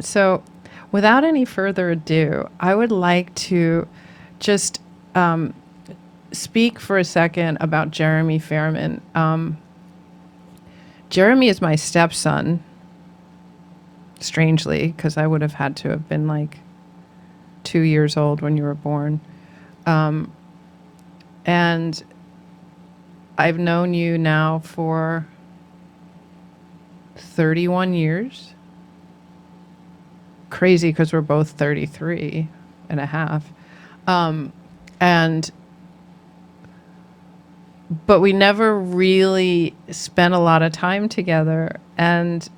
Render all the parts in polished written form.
So, without any further ado, I would like to just speak for a second about Jeremy Fairman. Jeremy is my stepson, strangely, because I would have had to have been like 2 years old when you were born. And I've known you now for 31 years. Crazy because we're both 33 and a half. And but we never really spent a lot of time together, and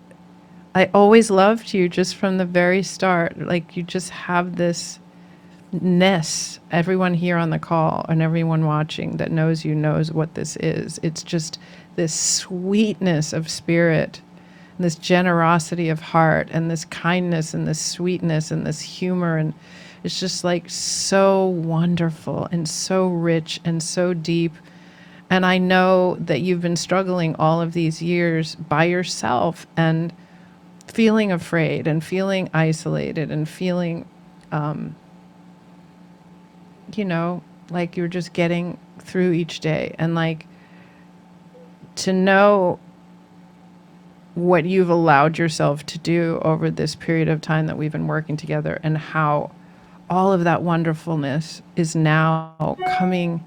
I always loved you just from the very start. Like, you just have this ness. Everyone here on the call and everyone watching that knows you knows what this is. It's just this sweetness of spirit, and this generosity of heart, and this kindness, and this sweetness, and this humor, and it's just like so wonderful and so rich and so deep. And I know that you've been struggling all of these years by yourself and feeling afraid and feeling isolated and feeling, like you're just getting through each day. And like, to know what you've allowed yourself to do over this period of time that we've been working together, and how all of that wonderfulness is now coming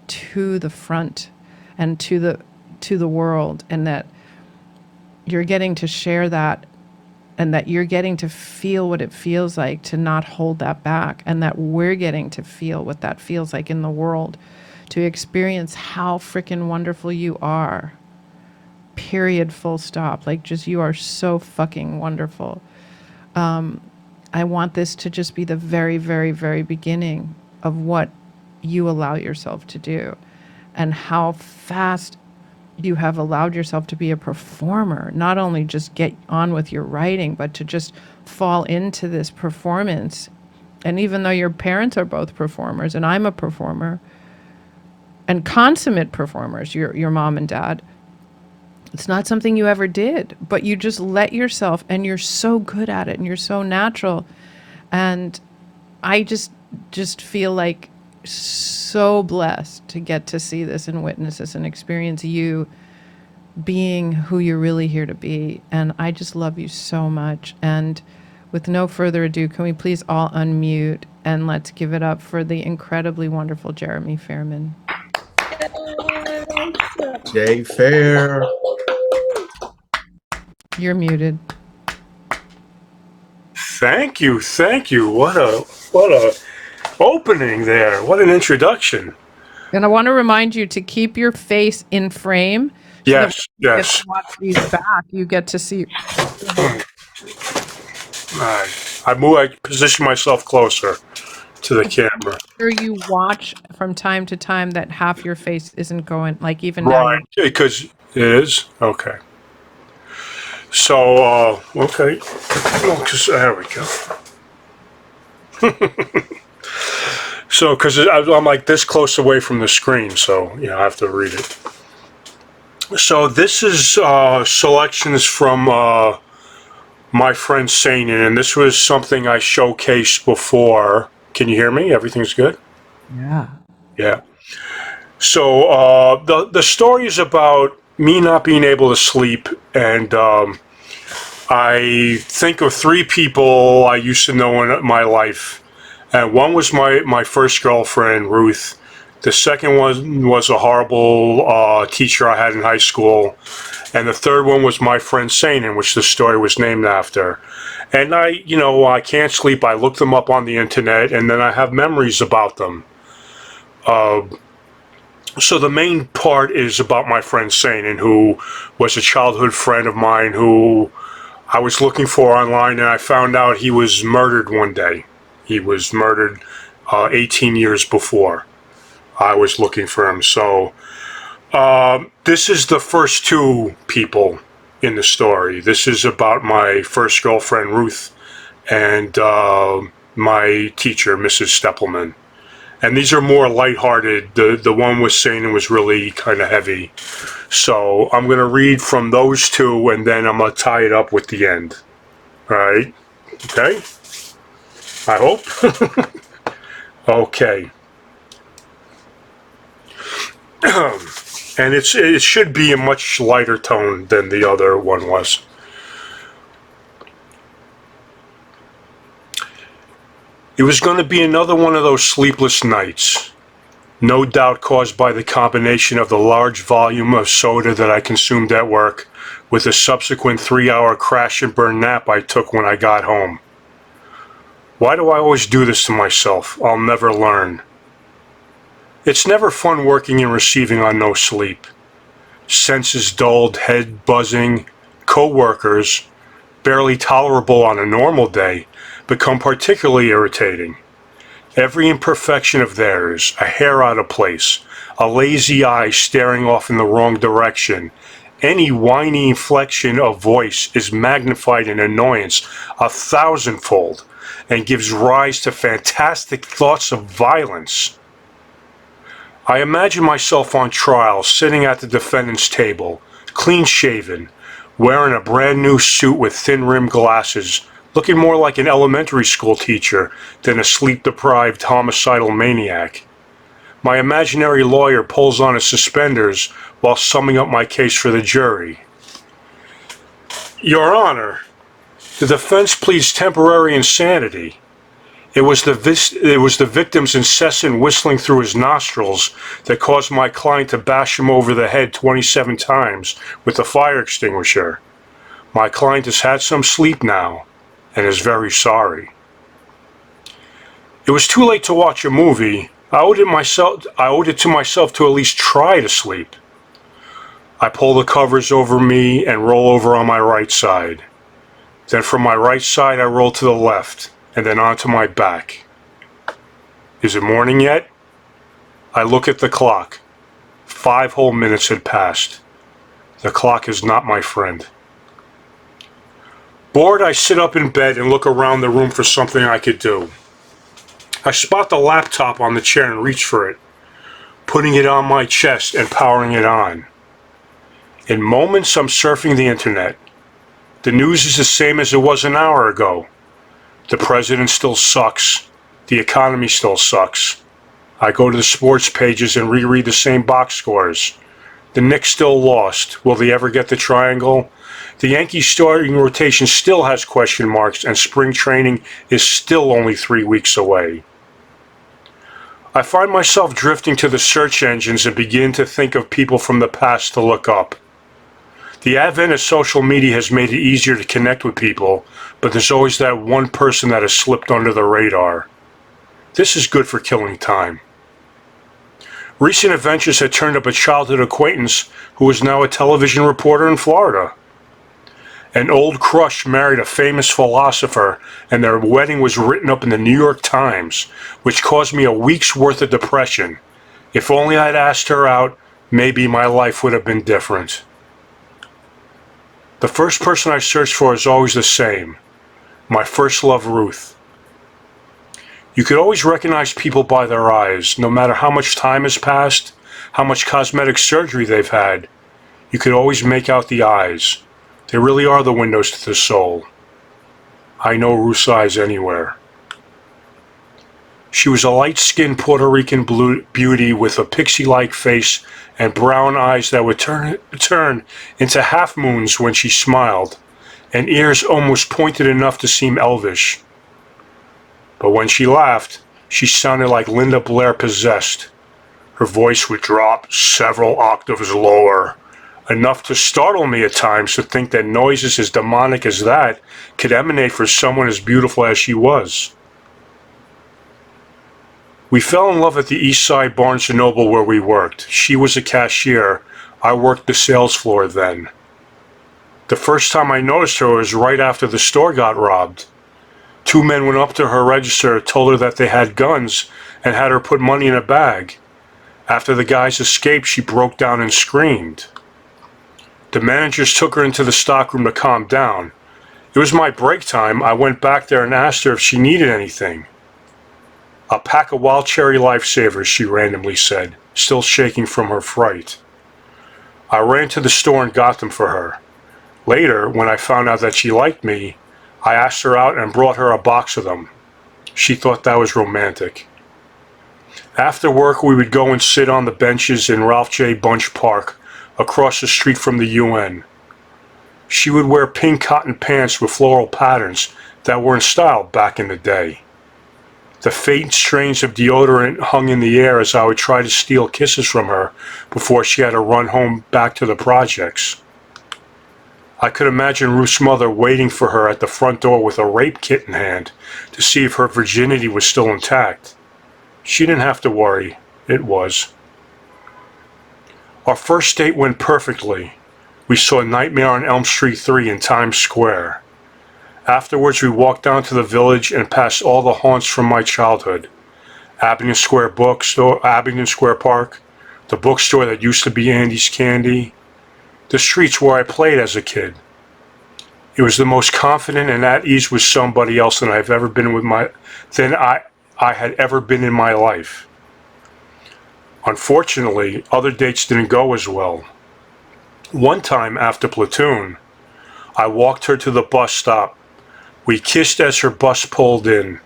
to the front and to the world, and that you're getting to share that, and that you're getting to feel what it feels like to not hold that back, and that we're getting to feel what that feels like in the world, to experience how freaking wonderful you are. Period, full stop. Like, just, you are so fucking wonderful. I want this to just be the very, very, very beginning of what you allow yourself to do, and how fast you have allowed yourself to be a performer, not only just get on with your writing, but to just fall into this performance. And even though your parents are both performers, and I'm a performer, and consummate performers, your mom and dad, it's not something you ever did, but you just let yourself, and you're so good at it, and you're so natural. And I just feel like so blessed to get to see this and witness this and experience you being who you're really here to be. And I just love you so much. And with no further ado, can we please all unmute, and let's give it up for the incredibly wonderful Jeremy Fairman. Jay Fair. You're muted. Thank you. What a opening there. What an introduction. And I want to remind you to keep your face in frame. So Yes, that when you yes. get to watch these back, you get to see. I position myself closer to the camera. Sure, you watch from time to time that half your face isn't going, like, even now. Right, because it is? Okay. So, okay. There we go. So, because I'm like this close away from the screen, so, I have to read it. So, this is selections from my friend Sainin, and this was something I showcased before. Can you hear me? Everything's good? Yeah. Yeah. So the story is about me not being able to sleep, and I think of three people I used to know in my life, and one was my first girlfriend, Ruth. The second one was a horrible teacher I had in high school, and the third one was my friend Sainin, which the story was named after. And I can't sleep. I look them up on the internet, and then I have memories about them. So the main part is about my friend Sainin, who was a childhood friend of mine who I was looking for online, and I found out he was murdered one day. He was murdered 18 years before I was looking for him. So this is the first two people in the story. This is about my first girlfriend, Ruth, and my teacher, Mrs. Steppelman. And these are more lighthearted. The one with Sainin was really kind of heavy. So I'm going to read from those two, and then I'm going to tie it up with the end. All right? Okay? I hope. Okay. And it should be a much lighter tone than the other one was. It was going to be another one of those sleepless nights, no doubt caused by the combination of the large volume of soda that I consumed at work with the subsequent 3-hour crash and burn nap I took when I got home. Why do I always do this to myself? I'll never learn. It's never fun working and receiving on no sleep. Senses dulled, head buzzing, co-workers, barely tolerable on a normal day, become particularly irritating. Every imperfection of theirs, a hair out of place, a lazy eye staring off in the wrong direction, any whiny inflection of voice is magnified in annoyance 1,000-fold and gives rise to fantastic thoughts of violence. I imagine myself on trial, sitting at the defendant's table, clean-shaven, wearing a brand new suit with thin-rimmed glasses, looking more like an elementary school teacher than a sleep-deprived homicidal maniac. My imaginary lawyer pulls on his suspenders while summing up my case for the jury. Your Honor, the defense pleads temporary insanity. It was the victim's incessant whistling through his nostrils that caused my client to bash him over the head 27 times with a fire extinguisher. My client has had some sleep now and is very sorry. It was too late to watch a movie. I owed it to myself to at least try to sleep. I pull the covers over me and roll over on my right side. Then from my right side I roll to the left and then onto my back. Is it morning yet? I look at the clock. 5 whole minutes had passed. The clock is not my friend. Bored, I sit up in bed and look around the room for something I could do. I spot the laptop on the chair and reach for it, putting it on my chest and powering it on. In moments, I'm surfing the internet. The news is the same as it was an hour ago. The president still sucks. The economy still sucks. I go to the sports pages and reread the same box scores. The Knicks still lost. Will they ever get the triangle? The Yankees starting rotation still has question marks, and spring training is still only 3 weeks away. I find myself drifting to the search engines and begin to think of people from the past to look up. The advent of social media has made it easier to connect with people, but there's always that one person that has slipped under the radar. This is good for killing time. Recent adventures had turned up a childhood acquaintance who is now a television reporter in Florida. An old crush married a famous philosopher, and their wedding was written up in the New York Times, which caused me a week's worth of depression. If only I'd asked her out, maybe my life would have been different. The first person I search for is always the same. My first love, Ruth. You could always recognize people by their eyes, no matter how much time has passed, how much cosmetic surgery they've had. You could always make out the eyes. They really are the windows to the soul. I know Ruth's eyes anywhere. She was a light-skinned Puerto Rican beauty with a pixie-like face and brown eyes that would turn into half-moons when she smiled, and ears almost pointed enough to seem elvish. But when she laughed, she sounded like Linda Blair possessed. Her voice would drop several octaves lower, enough to startle me at times to think that noises as demonic as that could emanate from someone as beautiful as she was. We fell in love at the East Side Barnes & Noble where we worked. She was a cashier. I worked the sales floor then. The first time I noticed her was right after the store got robbed. 2 men went up to her register, told her that they had guns, and had her put money in a bag. After the guys escaped, she broke down and screamed. The managers took her into the stockroom to calm down. It was my break time. I went back there and asked her if she needed anything. "A pack of Wild Cherry Lifesavers," she randomly said, still shaking from her fright. I ran to the store and got them for her. Later, when I found out that she liked me, I asked her out and brought her a box of them. She thought that was romantic. After work, we would go and sit on the benches in Ralph J. Bunch Park, across the street from the UN. She would wear pink cotton pants with floral patterns that were in style back in the day. The faint strains of deodorant hung in the air as I would try to steal kisses from her before she had to run home back to the projects. I could imagine Ruth's mother waiting for her at the front door with a rape kit in hand to see if her virginity was still intact. She didn't have to worry. It was. Our first date went perfectly. We saw Nightmare on Elm Street 3 in Times Square. Afterwards, we walked down to the village and passed all the haunts from my childhood. Abingdon Square Bookstore, Abingdon Square Park, the bookstore that used to be Andy's Candy, the streets where I played as a kid. It was the most confident and at ease with somebody else than I had ever been in my life. Unfortunately, other dates didn't go as well. One time after Platoon, I walked her to the bus stop. We kissed as her bus pulled in.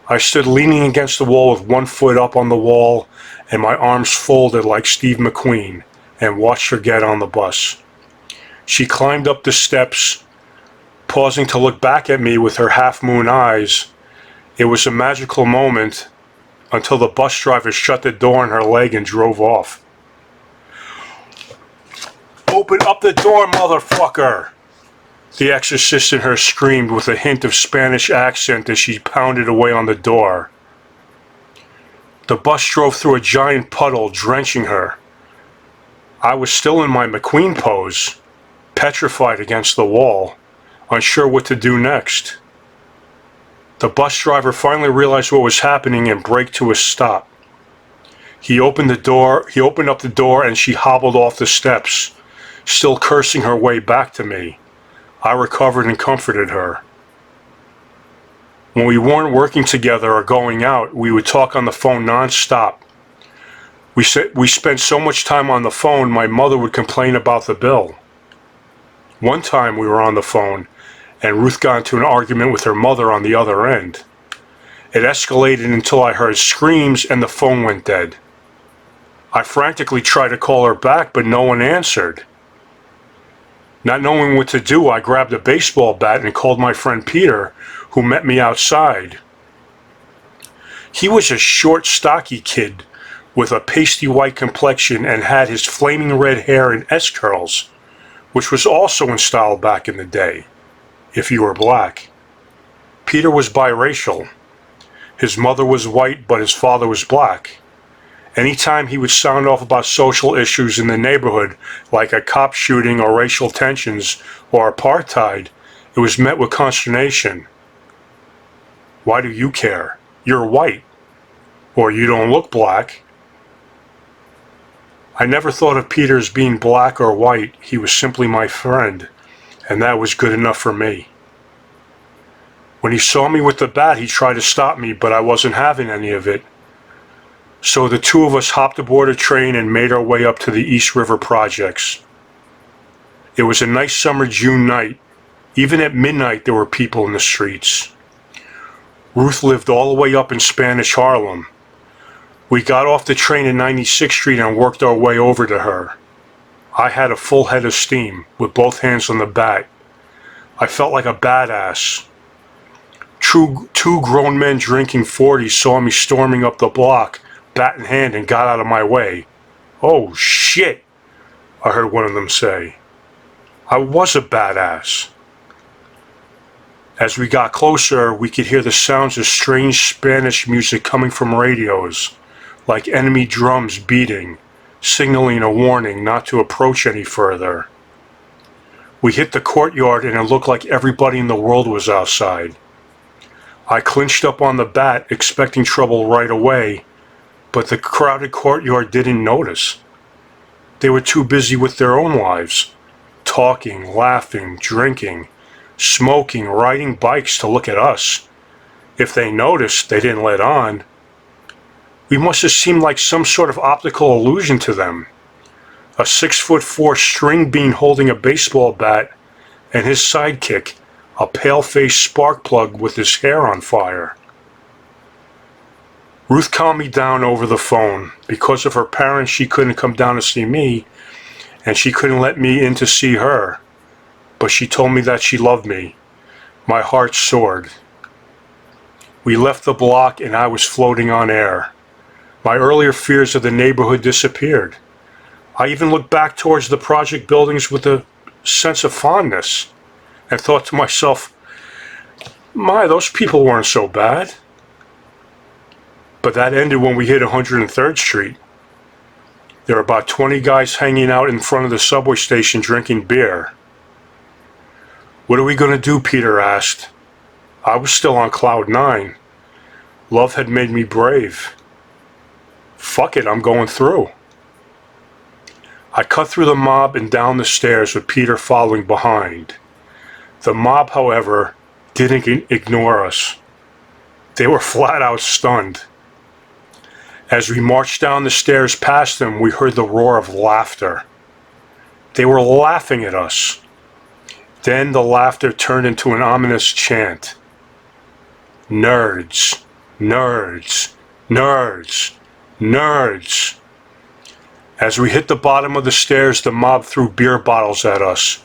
I stood leaning against the wall with one foot up on the wall and my arms folded like Steve McQueen and watched her get on the bus. She climbed up the steps, pausing to look back at me with her half-moon eyes. It was a magical moment until the bus driver shut the door on her leg and drove off. "Open up the door, motherfucker!" The exorcist in her screamed with a hint of Spanish accent as she pounded away on the door. The bus drove through a giant puddle, drenching her. I was still in my McQueen pose, petrified against the wall, unsure what to do next. The bus driver finally realized what was happening and braked to a stop. He opened up the door and she hobbled off the steps, still cursing her way back to me. I recovered and comforted her. When we weren't working together or going out, we would talk on the phone non-stop. We spent so much time on the phone, my mother would complain about the bill. One time we were on the phone, and Ruth got into an argument with her mother on the other end. It escalated until I heard screams and the phone went dead. I frantically tried to call her back, but no one answered. Not knowing what to do, I grabbed a baseball bat and called my friend Peter, who met me outside. He was a short, stocky kid with a pasty white complexion and had his flaming red hair in S-curls, which was also in style back in the day, if you were black. Peter was biracial. His mother was white, but his father was black. Anytime he would sound off about social issues in the neighborhood, like a cop shooting or racial tensions or apartheid, it was met with consternation. "Why do you care? You're white." Or "You don't look black." I never thought of Peter as being black or white. He was simply my friend, and that was good enough for me. When he saw me with the bat, he tried to stop me, but I wasn't having any of it. So the two of us hopped aboard a train and made our way up to the East River projects. It was a nice summer June night. Even at midnight, there were people in the streets. Ruth lived all the way up in Spanish Harlem. We got off the train at 96th Street and worked our way over to her. I had a full head of steam, with both hands on the bat. I felt like a badass. Two grown men drinking 40 saw me storming up the block, bat in hand, and got out of my way. "Oh, shit," I heard one of them say. I was a badass. As we got closer, we could hear the sounds of strange Spanish music coming from radios, like enemy drums beating, signaling a warning not to approach any further. We hit the courtyard and it looked like everybody in the world was outside. I clinched up on the bat, expecting trouble right away, but the crowded courtyard didn't notice. They were too busy with their own lives, talking, laughing, drinking, smoking, riding bikes to look at us. If they noticed, they didn't let on. We must have seemed like some sort of optical illusion to them. A 6'4" string bean holding a baseball bat and his sidekick, a pale-faced spark plug with his hair on fire. Ruth calmed me down over the phone. Because of her parents, she couldn't come down to see me, and she couldn't let me in to see her. But she told me that she loved me. My heart soared. We left the block and I was floating on air. My earlier fears of the neighborhood disappeared. I even looked back towards the project buildings with a sense of fondness and thought to myself, my, those people weren't so bad. But that ended when we hit 103rd Street. There were about 20 guys hanging out in front of the subway station drinking beer. What are we going to do? Peter asked. I was still on cloud 9. Love had made me brave. Fuck it, I'm going through. I cut through the mob and down the stairs with Peter following behind. The mob, however, didn't ignore us. They were flat out stunned. As we marched down the stairs past them, we heard the roar of laughter. They were laughing at us. Then the laughter turned into an ominous chant. Nerds, nerds, nerds, nerds. As we hit the bottom of the stairs, the mob threw beer bottles at us.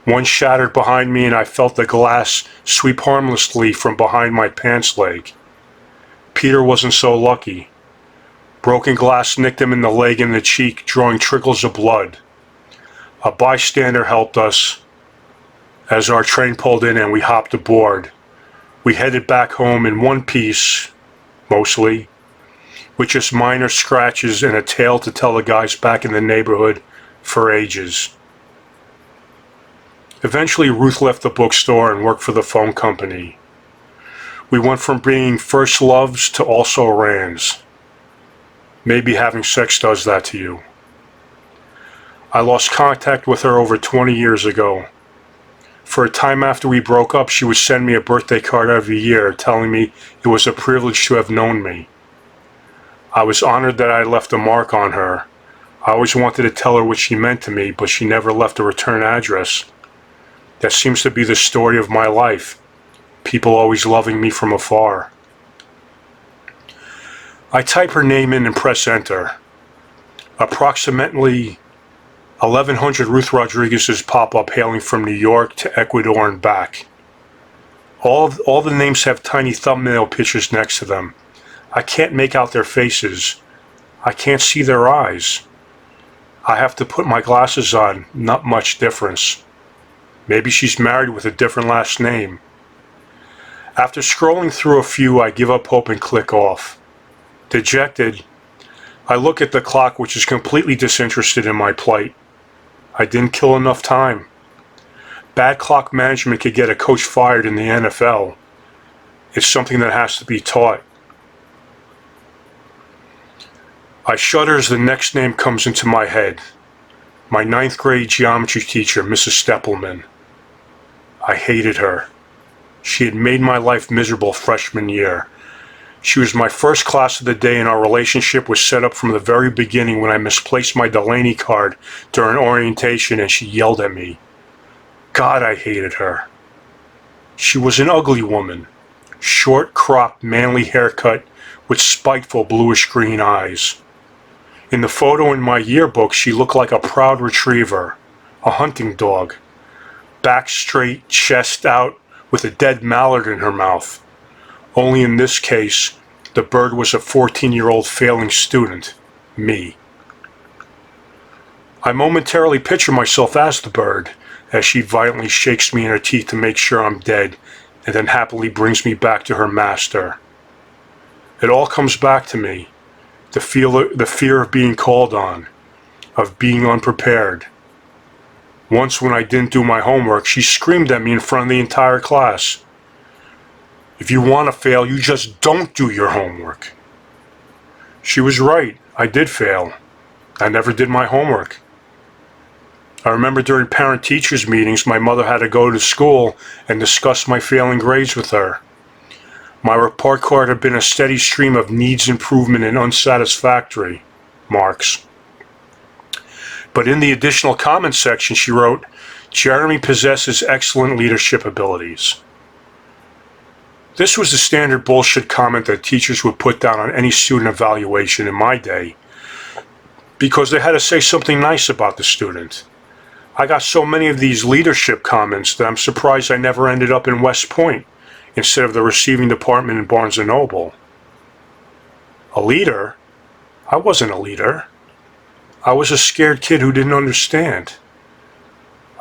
One shattered behind me and I felt the glass sweep harmlessly from behind my pants leg. Peter wasn't so lucky. Broken glass nicked him in the leg and the cheek, drawing trickles of blood. A bystander helped us as our train pulled in and we hopped aboard. We headed back home in one piece, mostly, with just minor scratches and a tale to tell the guys back in the neighborhood for ages. Eventually, Ruth left the bookstore and worked for the phone company. We went from being first loves to also rans. Maybe having sex does that to you. I lost contact with her over 20 years ago. For a time after we broke up, she would send me a birthday card every year telling me it was a privilege to have known me. I was honored that I left a mark on her. I always wanted to tell her what she meant to me, but she never left a return address. That seems to be the story of my life. People always loving me from afar. I type her name in and press enter. Approximately 1,100 Ruth Rodriguez's pop up hailing from New York to Ecuador and back. All the names have tiny thumbnail pictures next to them. I can't make out their faces. I can't see their eyes. I have to put my glasses on, not much difference. Maybe she's married with a different last name. After scrolling through a few, I give up hope and click off. Dejected, I look at the clock, which is completely disinterested in my plight. I didn't kill enough time. Bad clock management could get a coach fired in the NFL. It's something that has to be taught. I shudder as the next name comes into my head. My 9th grade geometry teacher, Mrs. Steppelman. I hated her. She had made my life miserable freshman year. She was my first class of the day and our relationship was set up from the very beginning when I misplaced my Delaney card during orientation and she yelled at me. God, I hated her. She was an ugly woman. Short, cropped, manly haircut with spiteful bluish-green eyes. In the photo in my yearbook, she looked like a proud retriever, a hunting dog. Back straight, chest out, with a dead mallard in her mouth. Only in this case, the bird was a 14-year-old failing student, me. I momentarily picture myself as the bird, as she violently shakes me in her teeth to make sure I'm dead, and then happily brings me back to her master. It all comes back to me, the fear of being called on, of being unprepared. Once when I didn't do my homework, she screamed at me in front of the entire class. If you want to fail, you just don't do your homework. She was right. I did fail. I never did my homework. I remember during parent-teachers meetings, my mother had to go to school and discuss my failing grades with her. My report card had been a steady stream of needs improvement and unsatisfactory marks. But in the additional comments section, she wrote, Jeremy possesses excellent leadership abilities. This was the standard bullshit comment that teachers would put down on any student evaluation in my day because they had to say something nice about the student. I got so many of these leadership comments that I'm surprised I never ended up in West Point instead of the receiving department in Barnes & Noble. A leader? I wasn't a leader. I was a scared kid who didn't understand.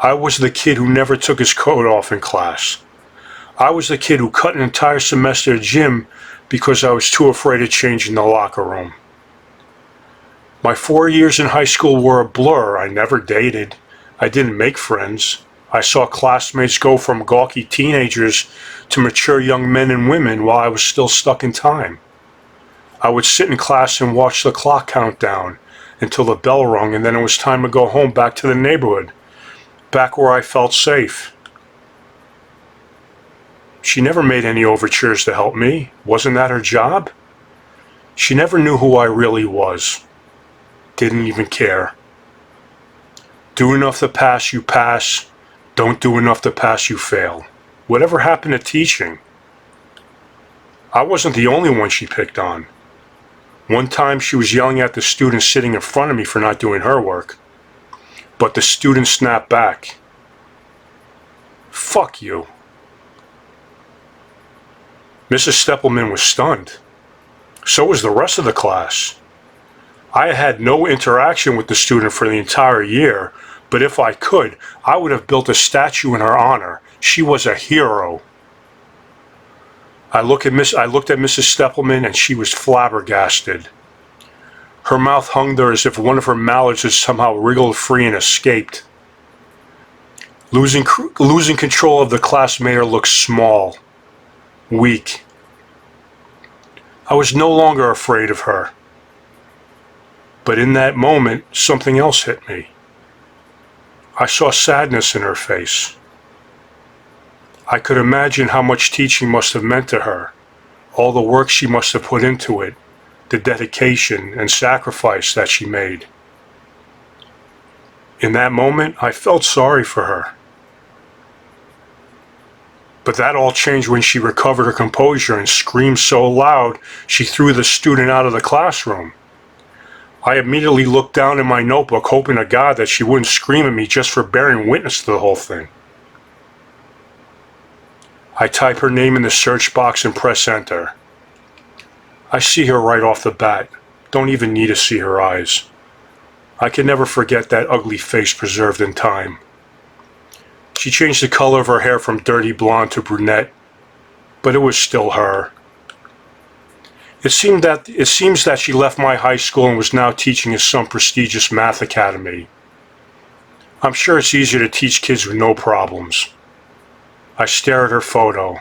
I was the kid who never took his coat off in class. I was the kid who cut an entire semester of gym because I was too afraid of changing the locker room. My 4 years in high school were a blur. I never dated. I didn't make friends. I saw classmates go from gawky teenagers to mature young men and women while I was still stuck in time. I would sit in class and watch the clock count down until the bell rung, and then it was time to go home, back to the neighborhood, back where I felt safe. She never made any overtures to help me. Wasn't that her job? She never knew who I really was. Didn't even care. Do enough to pass, you pass. Don't do enough to pass, you fail. Whatever happened to teaching? I wasn't the only one she picked on. One time she was yelling at the student sitting in front of me for not doing her work. But the student snapped back. Fuck you. Mrs. Steppelman was stunned. So was the rest of the class. I had no interaction with the student for the entire year, but if I could, I would have built a statue in her honor. She was a hero. I looked at Mrs. Steppelman and she was flabbergasted. Her mouth hung there as if one of her mallards had somehow wriggled free and escaped. Losing control of the class made her look small, weak. I was no longer afraid of her. But in that moment, something else hit me. I saw sadness in her face. I could imagine how much teaching must have meant to her, all the work she must have put into it, the dedication and sacrifice that she made. In that moment, I felt sorry for her. But that all changed when she recovered her composure and screamed so loud she threw the student out of the classroom. I immediately looked down in my notebook, hoping to God that she wouldn't scream at me just for bearing witness to the whole thing. I type her name in the search box and press enter. I see her right off the bat. Don't even need to see her eyes. I can never forget that ugly face preserved in time. She changed the color of her hair from dirty blonde to brunette, but it was still her. It seems that she left my high school and was now teaching at some prestigious math academy. I'm sure it's easier to teach kids with no problems. I stare at her photo.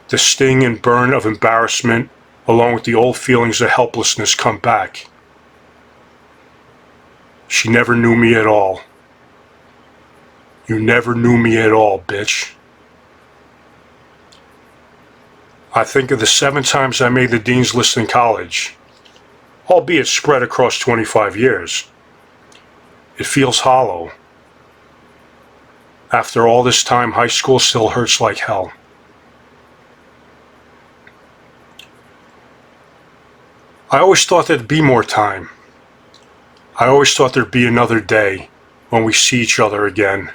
The sting and burn of embarrassment, along with the old feelings of helplessness, come back. She never knew me at all. You never knew me at all, bitch. I think of the 7 times I made the dean's list in college, albeit spread across 25 years. It feels hollow. After all this time, high school still hurts like hell. I always thought there'd be more time. I always thought there'd be another day when we see each other again.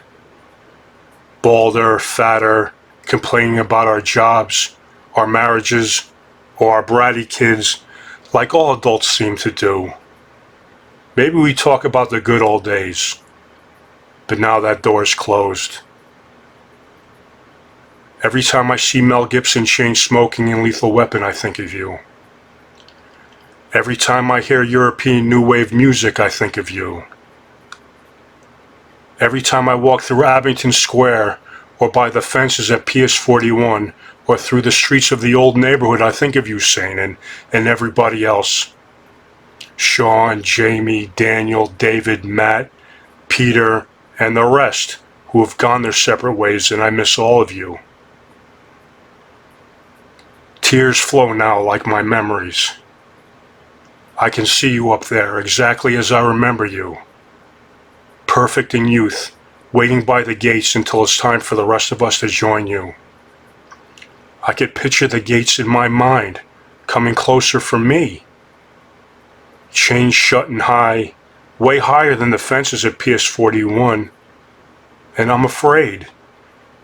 Balder, fatter, complaining about our jobs, our marriages, or our bratty kids, like all adults seem to do. Maybe we talk about the good old days, but now that door's closed. Every time I see Mel Gibson chain smoking in Lethal Weapon, I think of you. Every time I hear European New Wave music, I think of you. Every time I walk through Abington Square, or by the fences at PS 41, or through the streets of the old neighborhood, I think of you, Sainin, and everybody else. Sean, Jamie, Daniel, David, Matt, Peter, and the rest who have gone their separate ways, and I miss all of you. Tears flow now like my memories. I can see you up there, exactly as I remember you. Perfect in youth, waiting by the gates until it's time for the rest of us to join you. I could picture the gates in my mind, coming closer for me. Chains shutting high, way higher than the fences at PS41. And I'm afraid,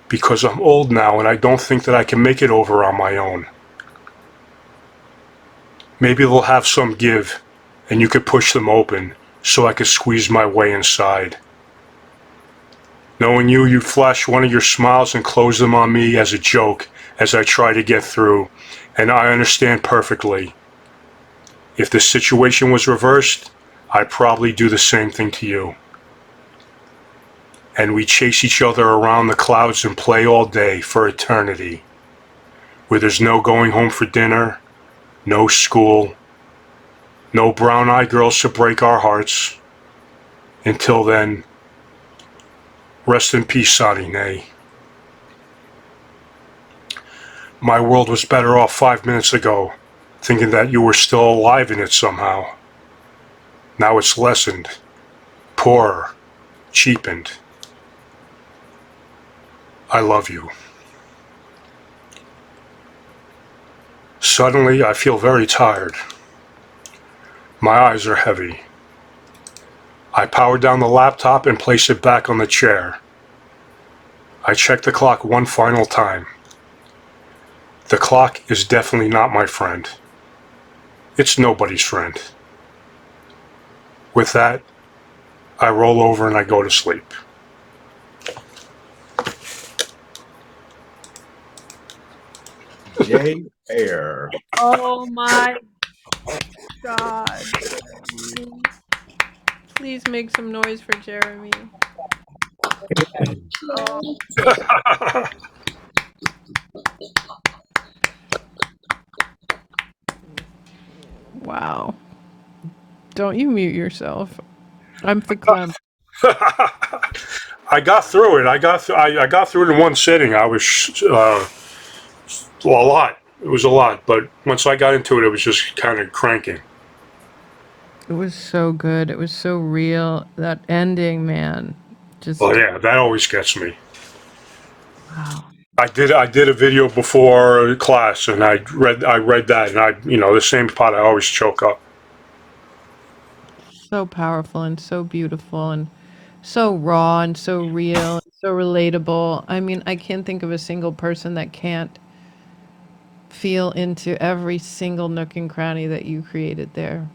because I'm old now and I don't think that I can make it over on my own. Maybe they'll have some give, and you could push them open, so I could squeeze my way inside. Knowing you, you'd flash one of your smiles and close them on me as a joke as I try to get through, and I understand perfectly. If the situation was reversed, I'd probably do the same thing to you. And we chase each other around the clouds and play all day for eternity, where there's no going home for dinner, no school, no brown-eyed girls to break our hearts. Until then, rest in peace, Sonny Nay. My world was better off 5 minutes ago, thinking that you were still alive in it somehow. Now it's lessened, poorer, cheapened. I love you. Suddenly, I feel very tired. My eyes are heavy. I power down the laptop and place it back on the chair. I check the clock one final time. The clock is definitely not my friend. It's nobody's friend. With that, I roll over and I go to sleep. Jay Fair. Oh my God. Please make some noise for Jeremy. Oh. Wow. Don't you mute yourself. I'm verklempt. I got through it. I got through it in one sitting. I was a lot. It was a lot, but once I got into it, it was just kind of cranking. It was so good. It was so real. That ending, man. Just Oh yeah, that always gets me. wow. I did a video before class, and I read that, and the same spot I always choke up. So powerful and so beautiful and so raw and so real and so relatable. I mean, I can't think of a single person that can't feel into every single nook and cranny that you created there.